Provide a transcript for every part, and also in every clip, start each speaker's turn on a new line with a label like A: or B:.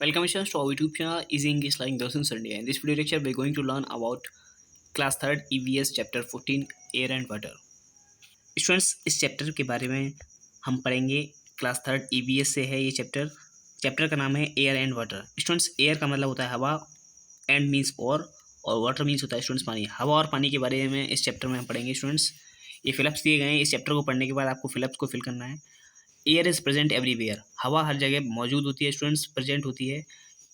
A: Welcome students to our YouTube channel Easy English Learning Dozens India. In this video lecture, we're going to learn about class third EVS chapter 14 Air and Water. Students इस chapter के बारे में हम पढ़ेंगे। Class third EVS से है ये chapter. Chapter का नाम है air and water. Students air का मतलब होता है हवा, एंड मीन्स और वाटर मीन्स होता है स्टूडेंट्स पानी। हवा और पानी के बारे में इस चैप्टर में हम पढ़ेंगे स्टूडेंट्स। ये फिलअप्स दिए गए हैं। इस चैप्टर को पढ़ने के बाद आपको फिलअप्स को फिल करना है। Air is present everywhere. हवा हर जगह मौजूद होती है स्टूडेंट्स, प्रेजेंट होती है।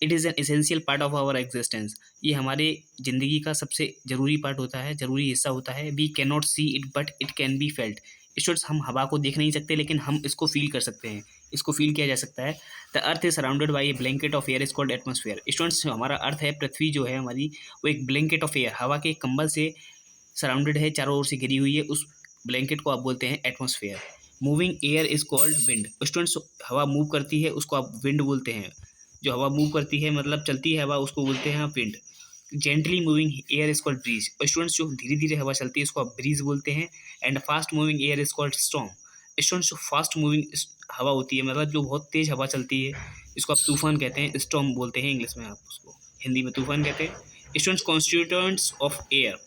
A: It is an essential part of our existence. ये हमारे ज़िंदगी का सबसे ज़रूरी पार्ट होता है, ज़रूरी हिस्सा होता है। We can not see it but it can be felt. Students हम हवा को देख नहीं सकते लेकिन हम इसको फील कर सकते हैं, इसको फील किया जा सकता है। The earth is surrounded by A blanket of air is called atmosphere. Students जो हमारा अर्थ है, पृथ्वी जो है हमारी, वो एक ब्लैंकेट ऑफ एयर, हवा के कंबल से सराउंडेड है, चारों ओर से घिरी हुई है। उस ब्लैंकेट को आप बोलते हैं atmosphere. Moving air is called wind. Students हवा मूव करती है उसको आप विंड बोलते हैं। जो हवा मूव करती है मतलब चलती है हवा, उसको बोलते हैं आप wind. Gently moving air is called breeze. Students जो धीरे धीरे हवा चलती है उसको आप ब्रीज बोलते हैं। And fast moving air is called storm. Students जो फास्ट मूविंग हवा होती है मतलब जो बहुत तेज हवा चलती है, इसको आप तूफान कहते हैं, स्टॉर्म बोलते हैं इंग्लिश में, आप उसको हिंदी में तूफान कहते हैं। Students constituents of air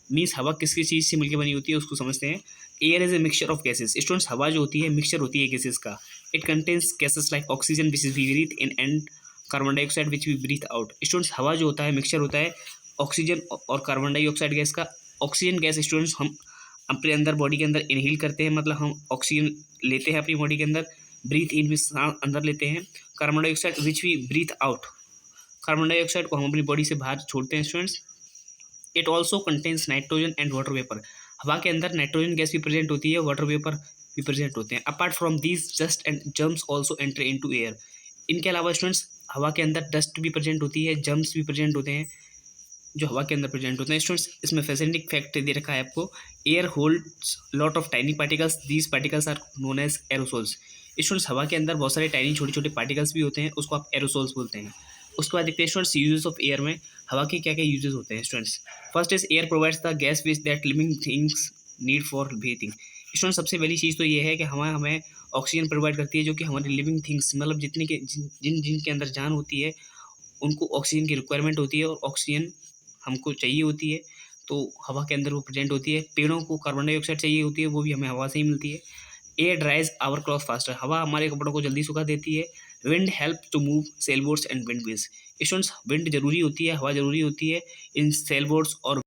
A: means हवा किस किस चीज़ से मिलकर बनी होती है उसको समझते हैं। Air is a mixture of gases. Students हवा जो होती है मिक्सचर होती है गैसेस का। It contains gases like oxygen which is we breathe in and carbon dioxide which we breathe out. Students हवा जो होता है मिक्सचर होता है ऑक्सीजन और कार्बन डाइऑक्साइड गैस का। ऑक्सीजन गैस स्टूडेंट्स हम अपने अंदर बॉडी के अंदर इनहेल करते हैं, मतलब हम ऑक्सीजन लेते हैं अपनी बॉडी के अंदर, ब्रीथ इन में अंदर लेते हैं। Carbon dioxide which we breathe out, carbon dioxide को हम अपनी बॉडी से बाहर छोड़ते हैं students. It also contains nitrogen and water vapour. हवा के अंदर नाइट्रोजन गैस भी प्रेजेंट होती है, वाटर वेपर भी प्रेजेंट होते हैं। Apart from these dust and germs also enter in to air. इनके अलावा स्टूडेंट्स हवा के अंदर डस्ट भी प्रेजेंट होती है, जम्स भी प्रेजेंट होते हैं जो हवा के अंदर प्रेजेंट होते हैं। स्टूडेंट्स इसमें फैसिनेटिंग फैक्ट दे रखा है आपको। Air holds lot of tiny particles, these particles are known as aerosols. Students हवा के अंदर बहुत सारे टाइनी छोटे छोटे पार्टिकल्स भी होते हैं, उसको आप एरोसोल्स बोलते हैं। उसके बाद देखते हैं स्टूडेंट्स यूजेस ऑफ एयर में हवा के क्या क्या यूजेस होते हैं students. First is air provides the gas which that living things need for breathing. Students सबसे पहली चीज़ तो ये है कि हवा हमें ऑक्सीजन प्रोवाइड करती है, जो कि हमारी लिविंग थिंग्स मतलब जितने के जिन जिन के अंदर जान होती है उनको ऑक्सीजन की रिक्वायरमेंट होती है और ऑक्सीजन हमको चाहिए होती है, तो हवा के अंदर वो प्रेजेंट होती है। पेड़ों को कार्बन डाइऑक्साइड चाहिए होती है, वो भी हमें हवा से ही मिलती है। Air dries our cloth faster. हवा हमारे कपड़ों को जल्दी सुखा देती है। Wind help to move sail boats and wind wheels. Students wind जरूरी होती है, हवा जरूरी होती है इन सेल बोट्स और